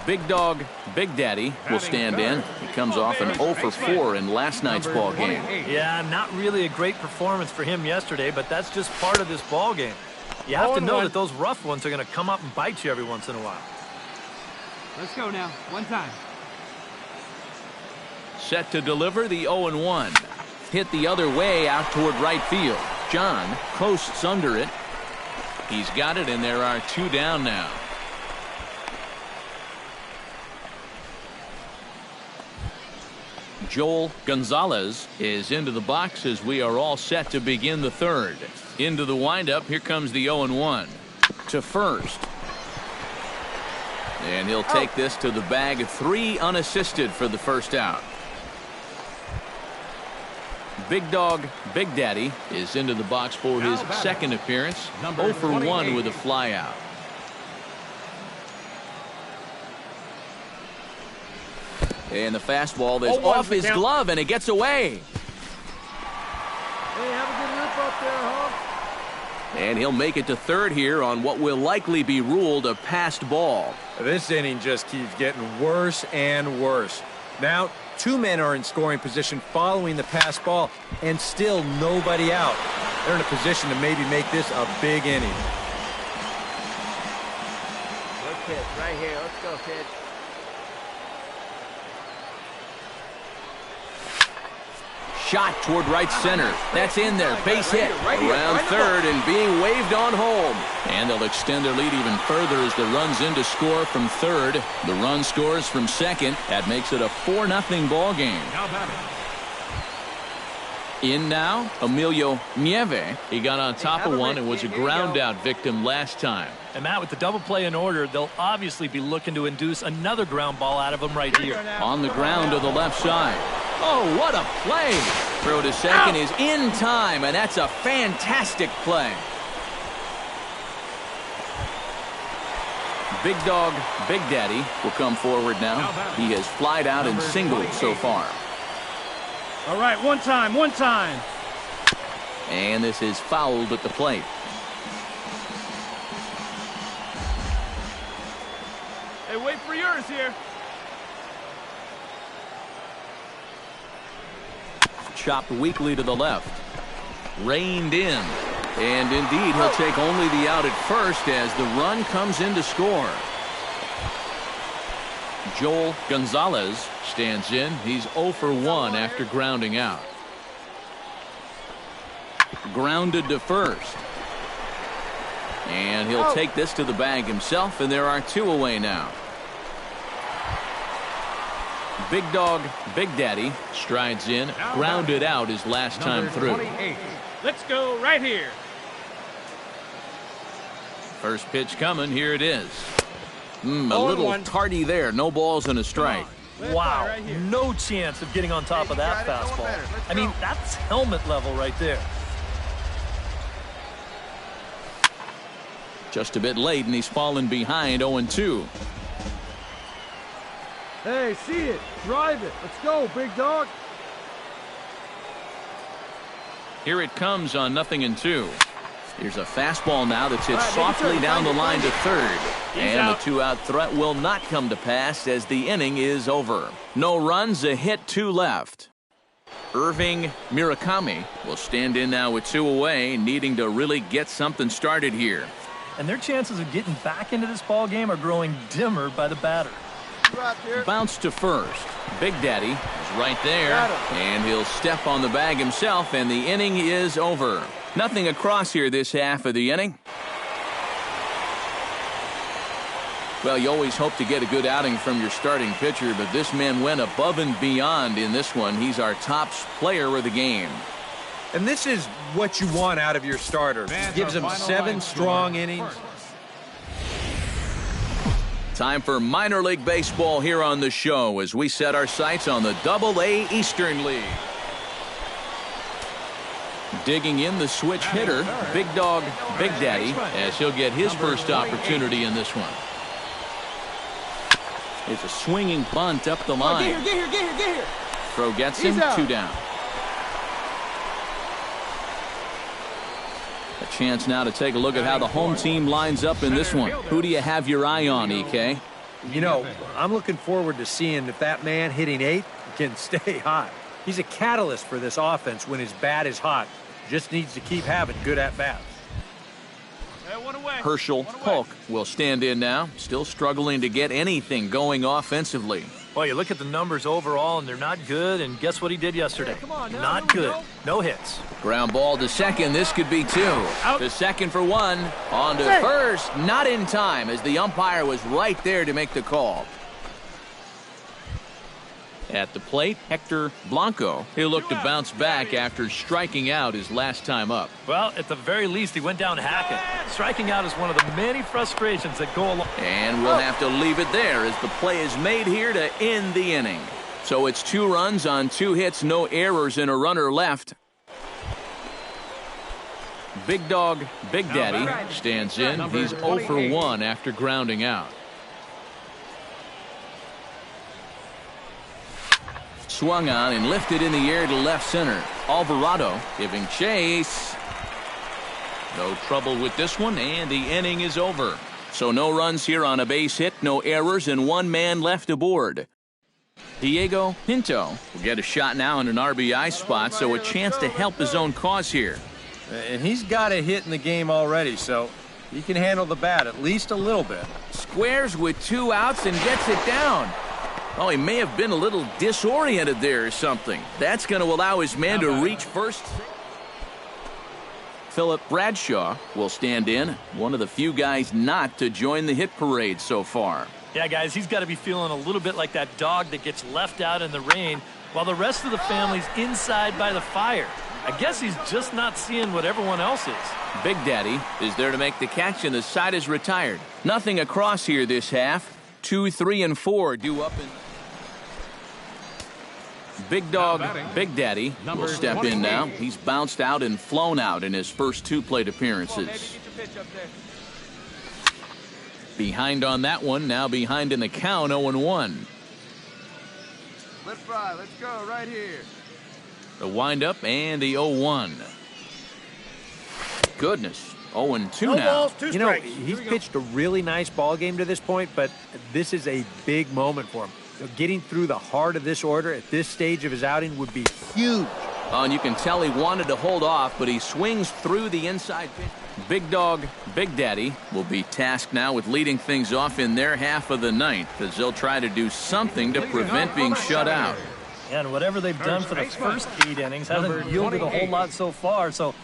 Big Dog, Big Daddy will stand in. He comes off an 0 for 4 in last night's ball game. Yeah, not really a great performance for him yesterday, but that's just part of this ball game. You have to know that those rough ones are going to come up and bite you every once in a while. Let's go now. One time. Set to deliver the 0-1. Hit the other way out toward right field. John coasts under it. He's got it, and there are 2 down now. Joel Gonzalez is into the box as we are all set to begin the third. Into the windup. Here comes the 0-1 to first. And he'll take this to the bag. 3 unassisted for the first out. Big Dog, Big Daddy is into the box for his second appearance. 0 for 1 with a fly out. And the fastball is off his glove, and it gets away. Hey, have a good rip up there, Hawk. And he'll make it to third here on what will likely be ruled a passed ball. This inning just keeps getting worse and worse. Now, 2 men are in scoring position following the passed ball, and still nobody out. They're in a position to maybe make this a big inning. Good pitch right here. Let's go, kid. Shot toward right center. That's in there. Base hit. Around third and being waved on home. And they'll extend their lead even further as the run's in to score from third. The run scores from second. That makes it a 4-0 ball game. In now, Emilio Nieve. He got on top of one and was a ground out victim last time. And Matt, with the double play in order, they'll obviously be looking to induce another ground ball out of him right here. On the ground to the left side. Oh, what a play. Throw to second is in time, and that's a fantastic play. Big Dog, Big Daddy will come forward now. He has flied out and singled so far. All right, one time. And this is fouled at the plate. Hey, wait for yours here. Chopped weakly to the left. Reined in. And indeed, he'll take only the out at first as the run comes in to score. Joel Gonzalez stands in. He's 0 for 1 after grounding out. Grounded to first. And he'll take this to the bag himself, and there are 2 away now. Big Dog, Big Daddy strides in, grounded out his last time through. Let's go right here. First pitch coming. Here it is. A little tardy there. No balls and a strike. Wow, no chance of getting on top of that fastball. I mean, that's helmet level right there. Just a bit late, and he's fallen behind 0-2. Hey, see it. Drive it. Let's go, Big Dog. Here it comes on 0-2. Here's a fastball now that's hit softly down the line to third. And the 2-out threat will not come to pass as the inning is over. No runs, a hit, 2 left. Irving Murakami will stand in now with 2 away, needing to really get something started here. And their chances of getting back into this ball game are growing dimmer by the batter. Bounce to first. Big Daddy is right there, and he'll step on the bag himself, and the inning is over. Nothing across here this half of the inning. Well, you always hope to get a good outing from your starting pitcher, but this man went above and beyond in this one. He's our top player of the game. And this is what you want out of your starter. Gives him 7 strong innings. Time for minor league baseball here on the show as we set our sights on the Double-A Eastern League. Digging in the switch hitter, Big Dog, Big Daddy, as he'll get his first opportunity in this one. It's a swinging bunt up the line. Get here. Throw gets him, 2 down. A chance now to take a look at how the home team lines up in this one. Who do you have your eye on, EK? You know, I'm looking forward to seeing if that man hitting 8 can stay hot. He's a catalyst for this offense when his bat is hot. Just needs to keep having good at-bats. Herschel Polk will stand in now, still struggling to get anything going offensively. Well, you look at the numbers overall, and they're not good, and guess what he did yesterday? Not good. No hits. Ground ball to second. This could be 2. To second for 1. On to first. Not in time, as the umpire was right there to make the call. At the plate, Hector Blanco. He'll look to bounce back after striking out his last time up. Well, at the very least, he went down hacking. Striking out is one of the many frustrations that go along. And we'll have to leave it there as the play is made here to end the inning. So it's 2 runs on 2 hits, no errors, and a runner left. Big Dog Big Daddy stands in. He's 0 for 1 after grounding out. Swung on and lifted in the air to left center. Alvarado giving chase. No trouble with this one, and the inning is over. So no runs here on a base hit, no errors, and 1 man left aboard. Diego Pinto will get a shot now in an RBI spot, so a chance to help his own cause here. And he's got a hit in the game already, so he can handle the bat at least a little bit. Squares with 2 outs and gets it down. Oh, he may have been a little disoriented there or something. That's going to allow his man to reach first. Philip Bradshaw will stand in, one of the few guys not to join the hit parade so far. Yeah, guys, he's got to be feeling a little bit like that dog that gets left out in the rain while the rest of the family's inside by the fire. I guess he's just not seeing what everyone else is. Big Daddy is there to make the catch, and the side is retired. Nothing across here this half. 2, 3, and 4 due up. Big Dog Big Daddy will step in now. He's bounced out and flown out in his first 2 plate appearances. Behind on that one, now behind in the count, 0-1. Let's fly. Let's go right here. The windup and the 0-1. Goodness, 0-2 now. You know, he's pitched a really nice ball game to this point, but this is a big moment for him. Getting through the heart of this order at this stage of his outing would be huge. Oh, and you can tell he wanted to hold off, but he swings through the inside pitch. Big Dog Big Daddy will be tasked now with leading things off in their half of the ninth, as they'll try to do something to prevent being shut out. And whatever they've done for the first 8 innings hasn't yielded a whole lot so far, so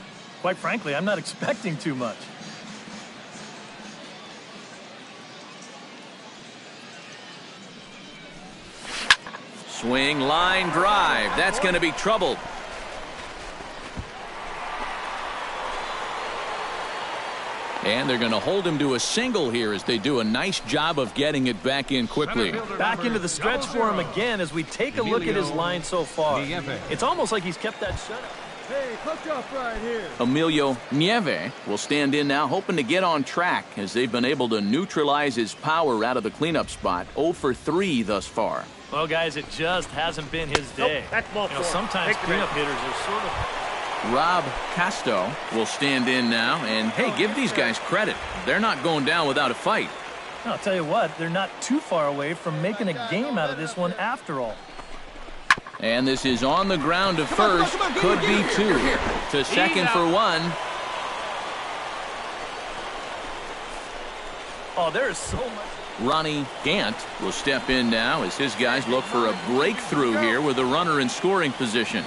quite frankly, I'm not expecting too much. Swing, line, drive. That's going to be trouble. And they're going to hold him to a single here as they do a nice job of getting it back in quickly. Back into the stretch for him again as we take a look at his line so far. It's almost like he's kept that shutout. Hey, hook up right here. Emilio Nieve will stand in now, hoping to get on track as they've been able to neutralize his power out of the cleanup spot. 0 for 3 thus far. Well, guys, it just hasn't been his day. Sometimes cleanup hitters are sort of... Rob Casto will stand in now, and hey, give these guys credit. They're not going down without a fight. I'll tell you what, they're not too far away from making a game out of this one after all. And this is on the ground to first. Could be 2. To second for 1. Oh, there is so much. Ronnie Gant will step in now as his guys look for a breakthrough here with a runner in scoring position.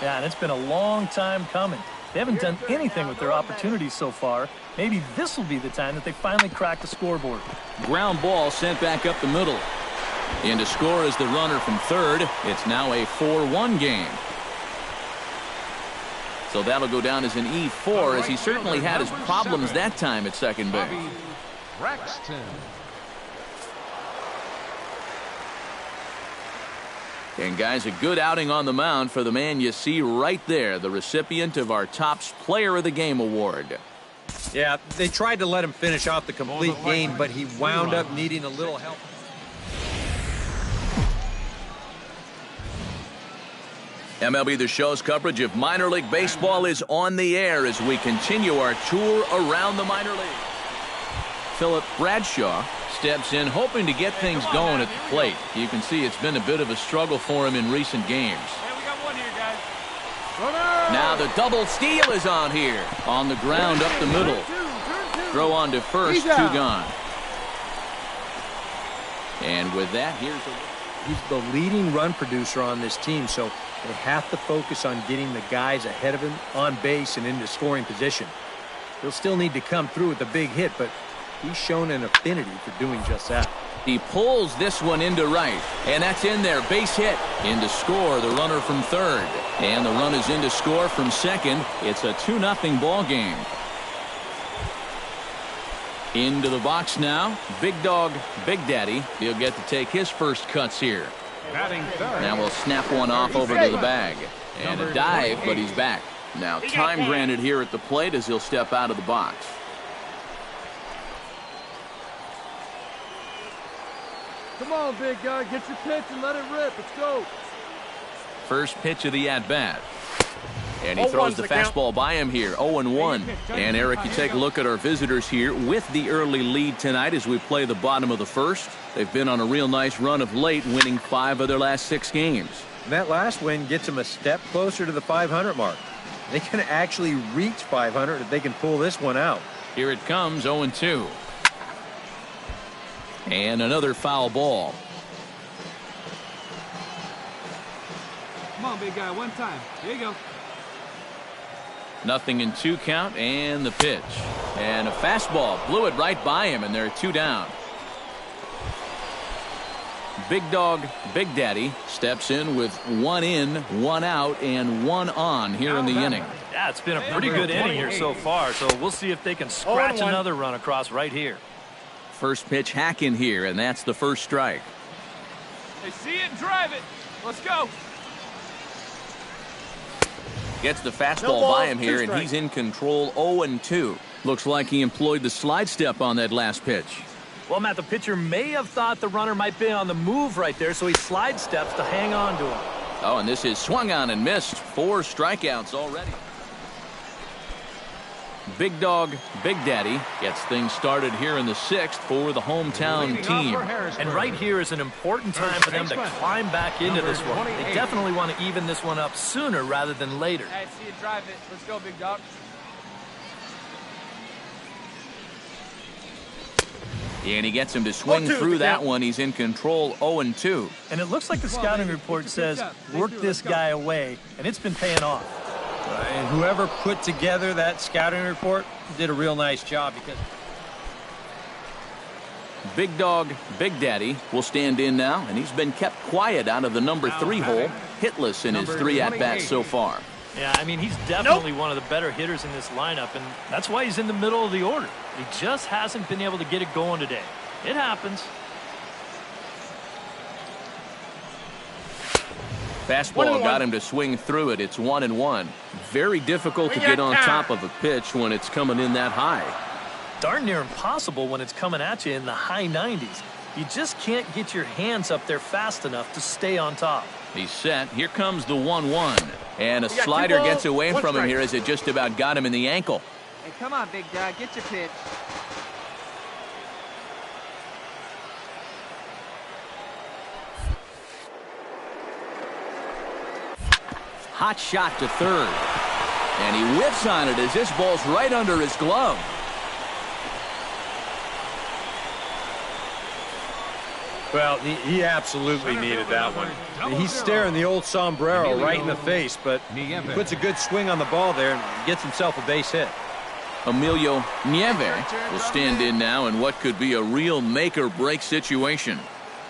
Yeah, and it's been a long time coming. They haven't done anything with their opportunities so far. Maybe this will be the time that they finally crack the scoreboard. Ground ball sent back up the middle. In to score is the runner from third. It's now a 4-1 game. So that'll go down as an E4, as he certainly had his problems that time at second base. Braxton. And guys, a good outing on the mound for the man you see right there, the recipient of our Topps Player of the Game award. Yeah, they tried to let him finish off the complete game, but he wound up needing a little help. MLB The Show's coverage of minor league baseball is on the air as we continue our tour around the minor league. Philip Bradshaw steps in, hoping to get things going at the plate. You can see it's been a bit of a struggle for him in recent games. Hey, we got one here, guys. Now the double steal is on here. On the ground up the middle. Throw on to first, 2 gone. And with that, he's the leading run producer on this team, so they have to focus on getting the guys ahead of him on base and into scoring position. He'll still need to come through with a big hit, but he's shown an affinity for doing just that. He pulls this one into right, and that's in there. Base hit. In to score, the runner from third. And the run is in to score from second. It's a 2-0 ball game. Into the box now, Big Dog, Big Daddy. He'll get to take his first cuts here. Now we'll snap one off over to the bag. And a dive, but he's back. Now time granted here at the plate as he'll step out of the box. Come on, big guy. Get your pitch and let it rip. Let's go. First pitch of the at-bat. And he throws the fastball by him here, 0-1. And, Eric, you take a look at our visitors here with the early lead tonight as we play the bottom of the first. They've been on a real nice run of late, winning 5 of their last 6 games. And that last win gets them a step closer to the 500 mark. They can actually reach 500 if they can pull this one out. Here it comes, 0-2. And another foul ball. Come on, big guy, one time. Here you go. 0-2 count, and the pitch. And a fastball blew it right by him, and there are 2 down. Big Dog, Big Daddy steps in with 1 in, 1 out, and 1 on here in the inning. Yeah, it's been a pretty good inning here so far, so we'll see if they can scratch another run across right here. First pitch hack in here, and that's the first strike. They see it, drive it. Let's go. Gets the fastball by him here, and he's in control, 0-2. Looks like he employed the slide step on that last pitch. Well, Matt, the pitcher may have thought the runner might be on the move right there, so he slide steps to hang on to him. Oh, and this is swung on and missed. 4 strikeouts already. Big Dog, Big Daddy gets things started here in the 6th for the hometown team. And right here is an important time for them to climb back into this one. They definitely want to even this one up sooner rather than later. Hey, see you drive it. Let's go, big dog. And he gets him to swing through that one. He's in control, 0-2. And it looks like the scouting report says, work this guy away, and it's been paying off. And whoever put together that scouting report did a real nice job because Big Dog, Big Daddy will stand in now, and he's been kept quiet out of the number 3 hole, hitless in his 3 at-bats so far. Yeah, I mean, he's definitely one of the better hitters in this lineup, and that's why he's in the middle of the order. He just hasn't been able to get it going today. It happens. Fastball got him to swing through it. It's 1-1. Very difficult to get on top of a pitch when it's coming in that high. Darn near impossible when it's coming at you in the high 90s. You just can't get your hands up there fast enough to stay on top. He's set. Here comes the 1-1. And a slider gets away from him here as it just about got him in the ankle. Hey, come on, big dog. Get your pitch. Hot shot to third. And he whips on it as this ball's right under his glove. Well, he absolutely needed that one. He's staring the old sombrero right in the face, but he puts a good swing on the ball there and gets himself a base hit. Emilio Nieve will stand in now in what could be a real make-or-break situation.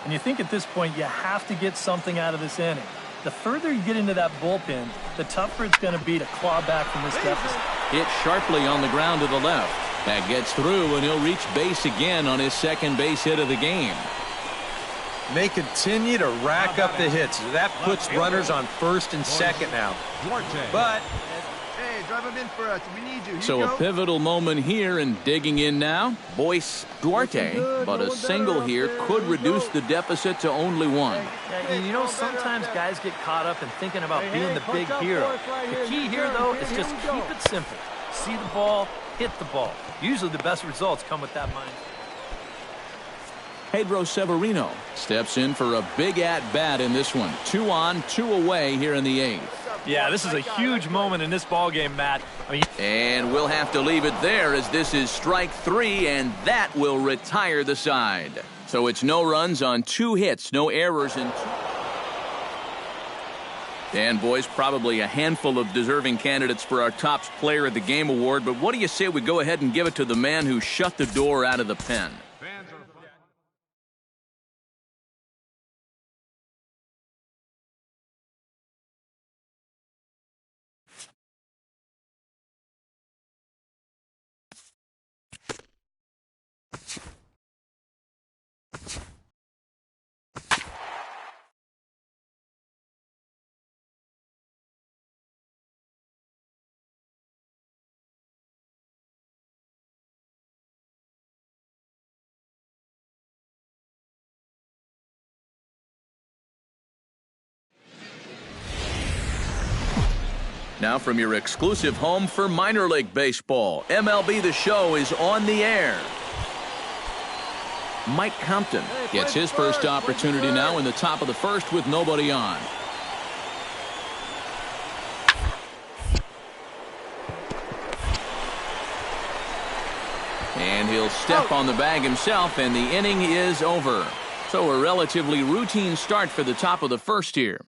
And you think at this point you have to get something out of this inning. The further you get into that bullpen, the tougher it's going to be to claw back from this deficit. Hit sharply on the ground to the left. That gets through, and he'll reach base again on his second base hit of the game. And they continue to rack up the hits. That puts runners on first and second now. But hey, drive him in for us. We need you. So a pivotal moment here, and digging in now, Boyce Duarte. But a single here could reduce the deficit to only 1. Yeah, you know, sometimes guys get caught up in thinking about being the big hero. The key here, though, is just keep it simple. See the ball, hit the ball. Usually the best results come with that mind. Pedro Severino steps in for a big at-bat in this one. 2 on, 2 away here in the 8th. Yeah, this is a huge moment in this ball game, Matt. And we'll have to leave it there as this is strike 3, and that will retire the side. So it's no runs on 2 hits, no errors in 2. And, boys, probably a handful of deserving candidates for our top player of the game award, but what do you say we go ahead and give it to the man who shut the door out of the pen? Now from your exclusive home for minor league baseball, MLB The Show is on the air. Mike Compton gets his first opportunity now in the top of the first with nobody on. And he'll step on the bag himself, and the inning is over. So a relatively routine start for the top of the first here.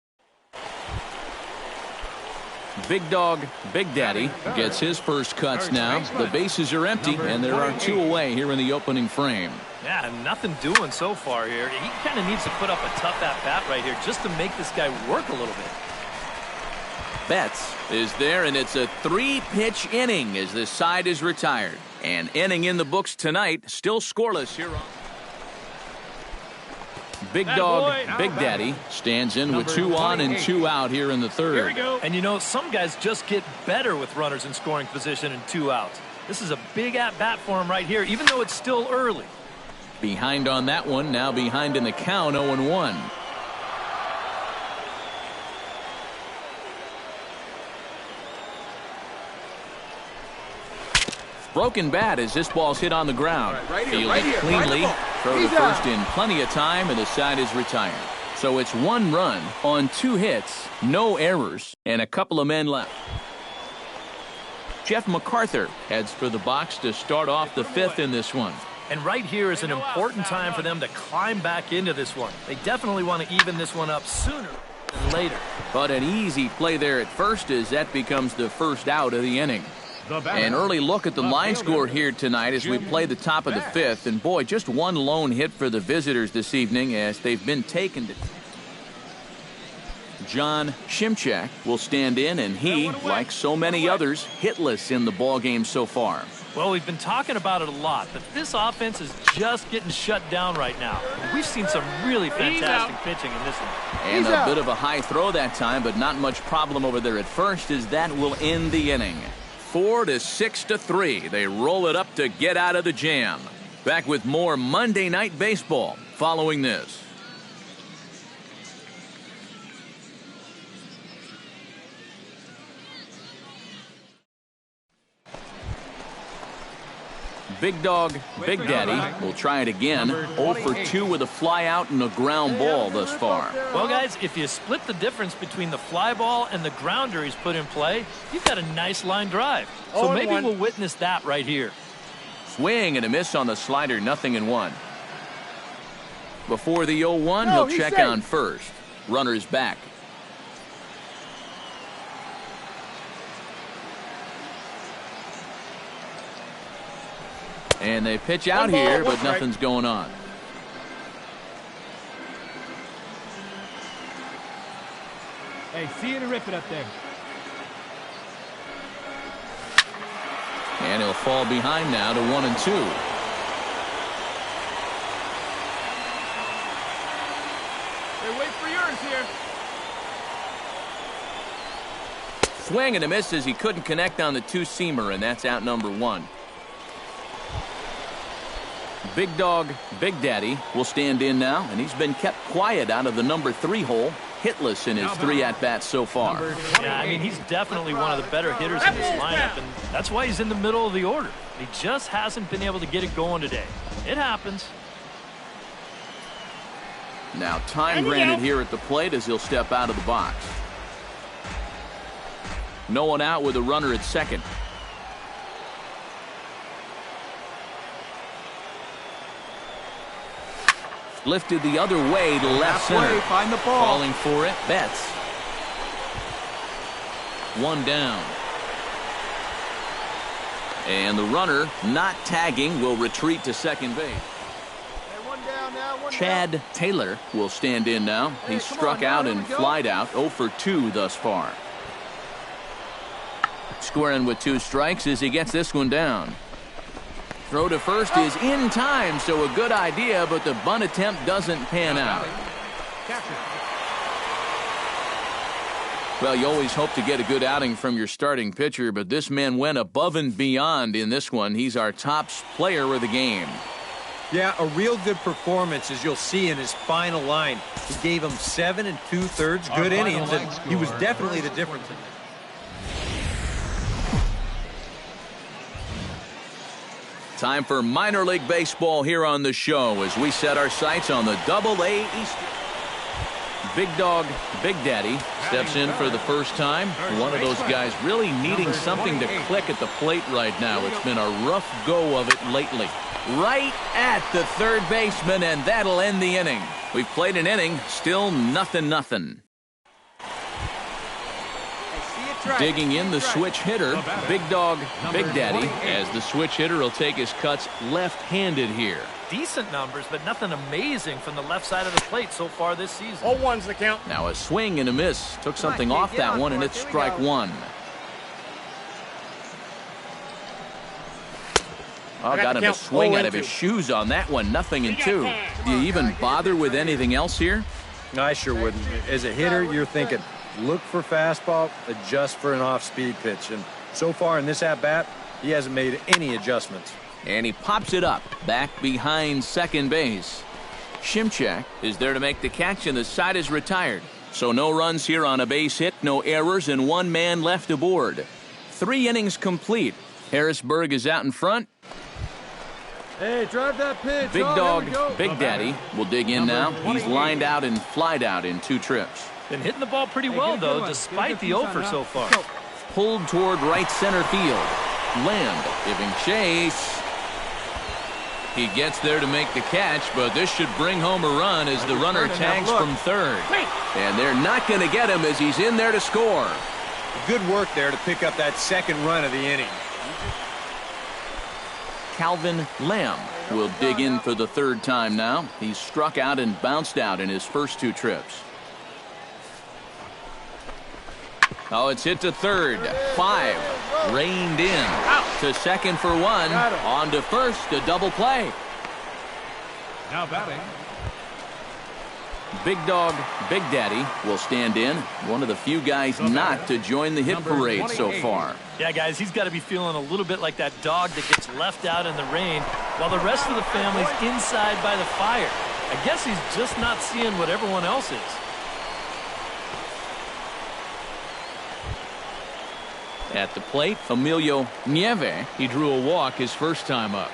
Big Dog, Big Daddy gets his first cuts now. The bases are empty, and there are 2 away here in the opening frame. Yeah, nothing doing so far here. He kind of needs to put up a tough at-bat right here just to make this guy work a little bit. Betts is there, and it's a 3-pitch inning as this side is retired. An inning in the books tonight, still scoreless here on. Big Dog, Big Daddy stands in with 2 on and 2 out here in the third. Here we go. And you know, some guys just get better with runners in scoring position and 2 outs. This is a big at-bat for him right here, even though it's still early. Behind on that one, now behind in the count, 0-1. Broken bat as this ball's hit on the ground. Fielded cleanly. Throw to first in plenty of time, and the side is retired. So it's 1 run on 2 hits, no errors, and a couple of men left. Jeff MacArthur heads for the box to start off the 5th in this one. And right here is an important time for them to climb back into this one. They definitely want to even this one up sooner than later. But an easy play there at first as that becomes the first out of the inning. An early look at the line score here tonight as we play the top of the 5th. And, boy, just 1 lone hit for the visitors this evening as they've been taken to. John Shimchak will stand in, and he, like so many others, hitless in the ballgame so far. Well, we've been talking about it a lot, but this offense is just getting shut down right now. We've seen some really fantastic pitching in this one. And a bit of a high throw that time, but not much problem over there at first as that will end the inning. 4-6-3. They roll it up to get out of the jam. Back with more Monday Night Baseball following this. Big Dog, Big Daddy will try it again. 0 for 2 with a fly out and a ground ball thus far. Well, guys, if you split the difference between the fly ball and the grounder he's put in play, you've got a nice line drive. So maybe we'll witness that right here. Swing and a miss on the slider, 0-1. Before the 0-1, he'll check on first. Runner's back. And they pitch out here, but nothing's going on. Hey, see you to rip it up there. And he'll fall behind now to 1-2. Hey, wait for yours here. Swing and a miss as he couldn't connect on the 2-seamer, and that's out number 1. Big Dog, Big Daddy will stand in now, and he's been kept quiet out of the number 3 hole, hitless in his 3 at-bats so far. Yeah, I mean, he's definitely one of the better hitters in this lineup, and that's why he's in the middle of the order. He just hasn't been able to get it going today. It happens. Now time granted here at the plate as he'll step out of the box. No one out with a runner at second. Lifted the other way to left center. Find the ball. Calling for it, Betts. One down. And the runner, not tagging, will retreat to second base. Hey, one down now, one Chad down. Taylor will stand in now. He struck out and flied out, 0 for 2 thus far. Squaring with 2 strikes as he gets this one down. Throw to first is in time, so a good idea, but the bunt attempt doesn't pan out. Well, you always hope to get a good outing from your starting pitcher, but this man went above and beyond in this one. He's our top player of the game. Yeah, a real good performance, as you'll see in his final line. He gave him 7 2/3 good innings, and he was definitely the difference. Time for minor league baseball here on the show as we set our sights on the Double-A East. Big Dog, Big Daddy steps in for the first time. One of those guys really needing something to click at the plate right now. It's been a rough go of it lately. Right at the third baseman, and that'll end the inning. We've played an inning, still nothing. Digging in the switch hitter, Big Dog, Big Daddy, as the switch hitter will take his cuts left-handed here. Decent numbers, but nothing amazing from the left side of the plate so far this season. 0-1's the count. Now a swing and a miss. Took something off that one, and it's strike one. Oh, got him to swing out of his shoes on that one. 0-2. Do you even bother with anything else here? I sure wouldn't. As a hitter, you're thinking, look for fastball, adjust for an off-speed pitch. And so far in this at-bat, he hasn't made any adjustments. And he pops it up, back behind second base. Shimchak is there to make the catch, and the side is retired. So no runs here on a base hit, no errors, and 1 man left aboard. 3 innings complete. Harrisburg is out in front. Hey, drive that pitch. Big Oh, Dog, here we go. Big Daddy will dig in now. He's lined out and flied out in 2 trips. Been hitting the ball pretty well, get a good though, one. despite the Get a good 0 for pitch so on far. now. Pulled toward right center field. Lamb giving chase. He gets there to make the catch, but this should bring home a run as the runner tags from third. And they're not going to get him as he's in there to score. Good work there to pick up that second run of the inning. Calvin Lamb will dig in for the 3rd time now. He's struck out and bounced out in his first 2 trips. Oh, it's hit to third. 5. Reined in. To second for 1. On to first. A double play. Now batting. Big Dog, Big Daddy will stand in. One of the few guys not to join the hit parade so far. Yeah, guys, he's got to be feeling a little bit like that dog that gets left out in the rain while the rest of the family's inside by the fire. I guess he's just not seeing what everyone else is. At the plate, Emilio Nieve. He drew a walk his first time up.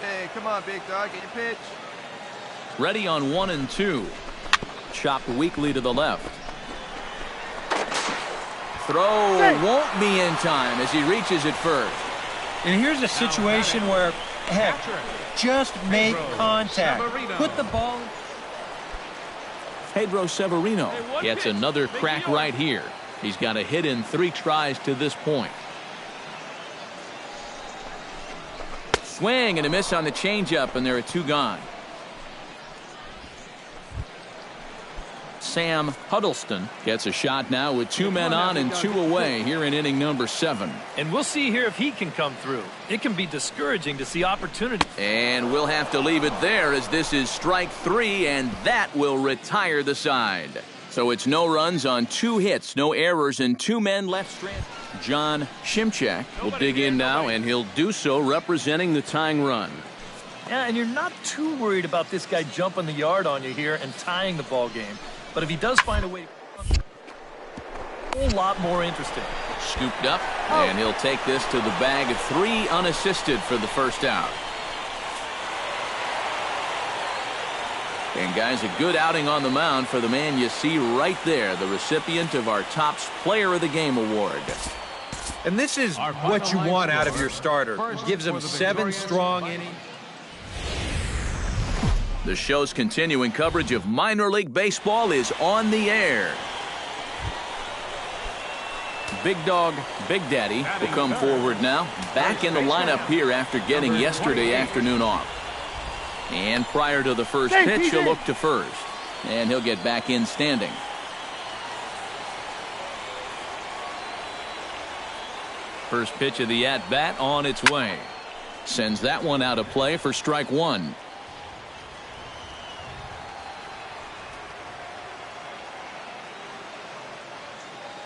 Hey, come on, Big Dog, get your pitch. Ready on 1 and 2. Chopped weakly to the left. Throw won't be in time as he reaches it first. And here's a situation where, heck, just make contact. Put the ball. Pedro Severino gets another crack right here. He's got a hit in 3 tries to this point. Swing and a miss on the changeup, and there are 2 gone. Sam Huddleston gets a shot now with 2 men on and 2 away here in inning number 7. And we'll see here if he can come through. It can be discouraging to see opportunity. And we'll have to leave it there as this is strike 3, and that will retire the side. So it's no runs on 2 hits, no errors, and 2 men left stranded. John Shimchak will dig in now, and he'll do so representing the tying run. Yeah, and you're not too worried about this guy jumping the yard on you here and tying the ball game. But if he does find a way, a whole lot more interesting. Scooped up, and he'll take this to the bag of 3 unassisted for the first out. And guys, a good outing on the mound for the man you see right there, the recipient of our Topps Player of the Game award. And this is what you want out of your starter. Gives him 7 strong innings. The show's continuing coverage of minor league baseball is on the air. Big Dog, Big Daddy will come forward now. Back in the lineup here after getting yesterday afternoon off. And prior to the first pitch, he'll look to first. And he'll get back in standing. First pitch of the at-bat on its way. Sends that one out of play for strike one.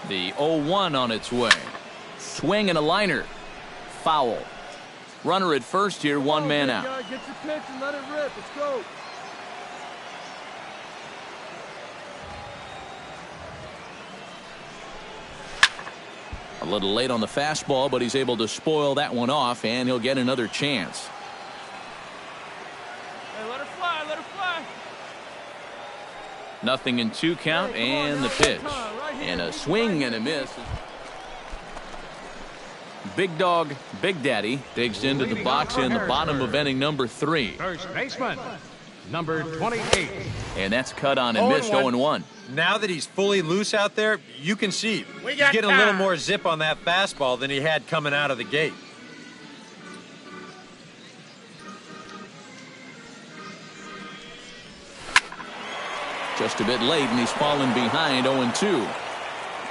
The 0-1 on its way. Swing and a liner. Foul. Runner at first here, one man out. Get your pitch and let it rip. Let's go. A little late on the fastball, but he's able to spoil that one off, and he'll get another chance. Hey, let her fly, let her fly. Nothing in 2 count, and the pitch. And a swing and a miss. Big Dog, Big Daddy digs into the box in the bottom of inning number 3. First baseman, number 28. And that's cut on and missed 0-1. Now that he's fully loose out there, you can see he's getting a little more zip on that fastball than he had coming out of the gate. Just a bit late, and he's fallen behind 0-2.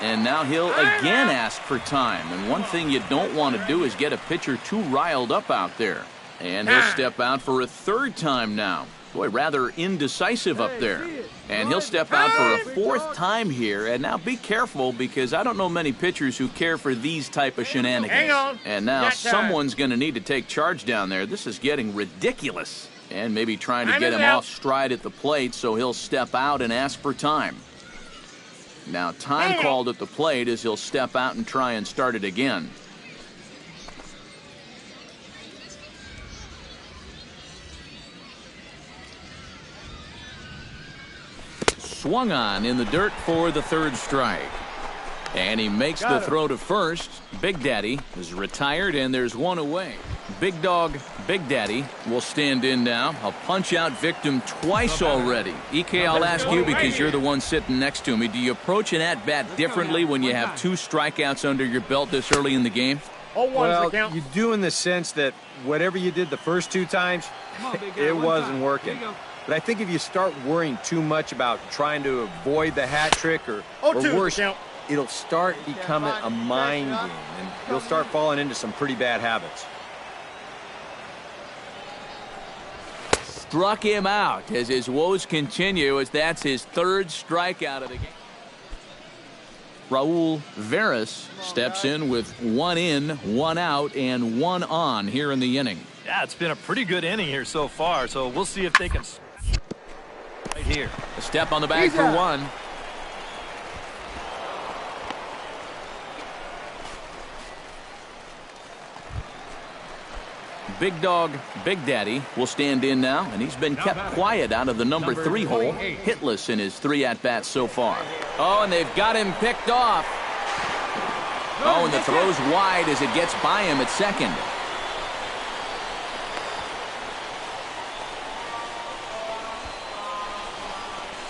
And now he'll again ask for time. And one thing you don't want to do is get a pitcher too riled up out there. And he'll step out for a 3rd time now. Boy, rather indecisive up there. And he'll step out for a 4th time here. And now be careful, because I don't know many pitchers who care for these type of shenanigans. Hang on. And now someone's going to need to take charge down there. This is getting ridiculous. And maybe trying to get him off stride at the plate, so he'll step out and ask for time. Now time called at the plate as he'll step out and try and start it again. Swung on in the dirt for the 3rd strike. And he makes the throw to first. Big Daddy is retired, and there's one away. Big Dog, Big Daddy will stand in now. A punch-out victim twice already. EK, I'll ask you, because you're the one sitting next to me. Do you approach an at-bat differently when you have 2 strikeouts under your belt this early in the game? Well, you do in the sense that whatever you did the first 2 times, it wasn't working. But I think if you start worrying too much about trying to avoid the hat trick or worse, it'll start becoming a mind game, and you'll start falling into some pretty bad habits. Struck him out as his woes continue, as that's his 3rd strikeout of the game. Raul Veras steps in with 1 in, 1 out, and 1 on here in the inning. Yeah, it's been a pretty good inning here so far, so we'll see if they can. Right here. A step on the bag for 1. Big Dog, Big Daddy will stand in now, and he's been kept quiet out of the number 3 hole, hitless in his 3 at-bats so far. Oh, and they've got him picked off. Oh, and the throw's wide as it gets by him at second.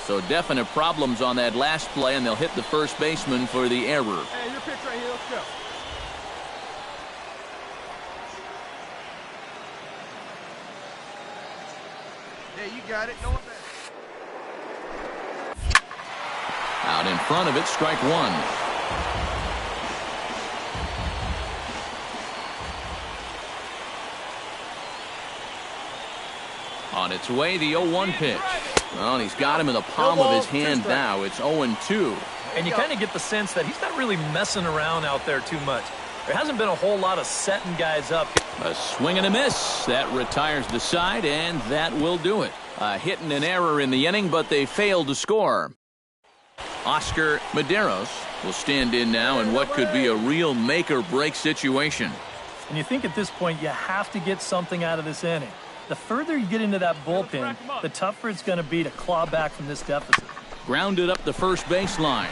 So definite problems on that last play, and they'll hit the first baseman for the error. Hey, your pitch right here. Let's go. Yeah, you got it. No one back. Out in front of it, strike 1. On its way, the 0-1 pitch. Well, and he's got him in the palm of his hand now. It's 0-2. And you kind of get the sense that he's not really messing around out there too much. There hasn't been a whole lot of setting guys up. A swing and a miss. That retires the side, and that will do it. A hit and an error in the inning, but they failed to score. Oscar Medeiros will stand in now in what could be a real make-or-break situation. And you think at this point you have to get something out of this inning. The further you get into that bullpen, the tougher it's going to be to claw back from this deficit. Grounded up the first baseline.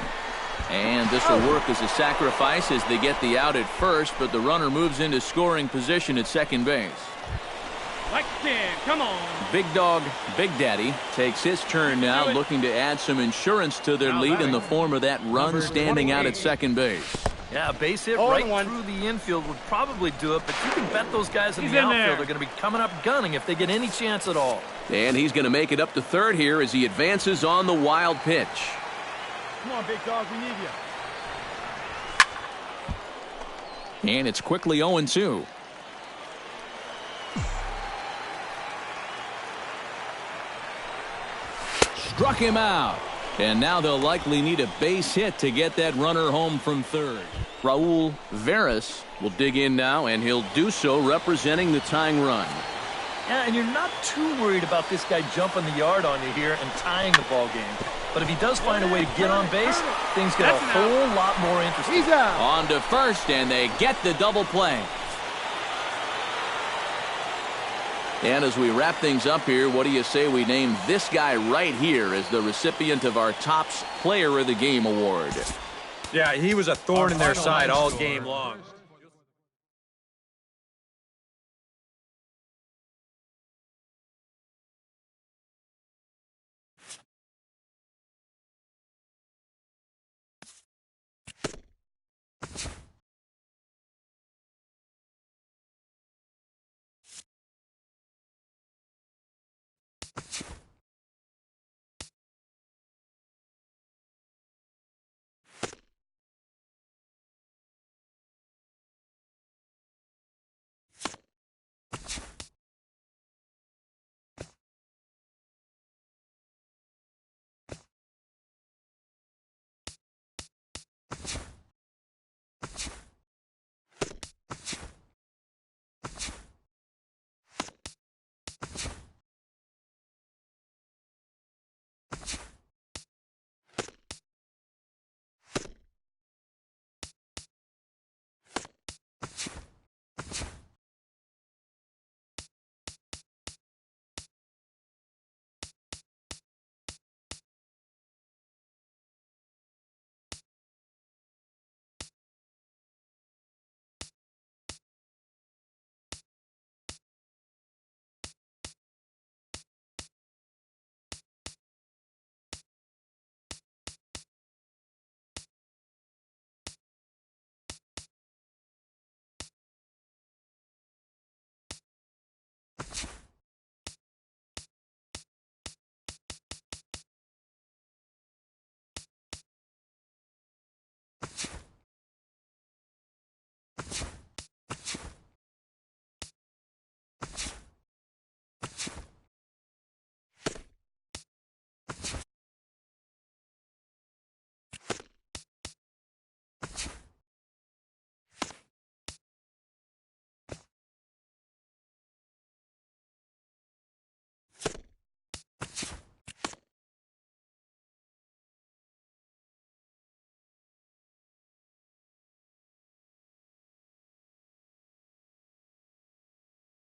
And this will work as a sacrifice as they get the out at first, but the runner moves into scoring position at second base. Come on. Big Dog, Big Daddy takes his turn now, looking to add some insurance to their lead in the form of that run standing out at second base. Yeah, a base hit right through the infield would probably do it, but you can bet those guys in the outfield are going to be coming up gunning if they get any chance at all. And he's going to make it up to third here as he advances on the wild pitch. Come on, big dog, we need you. And it's quickly 0-2. Struck him out. And now they'll likely need a base hit to get that runner home from third. Raul Veras will dig in now, and he'll do so representing the tying run. Yeah, and you're not too worried about this guy jumping the yard on you here and tying the ball game. But if he does find a way to get on base, things get a whole lot more interesting. He's out. On to first, and they get the double play. And as we wrap things up here, what do you say we name this guy right here as the recipient of our Topps Player of the Game award? Yeah, he was a thorn in their side all game long.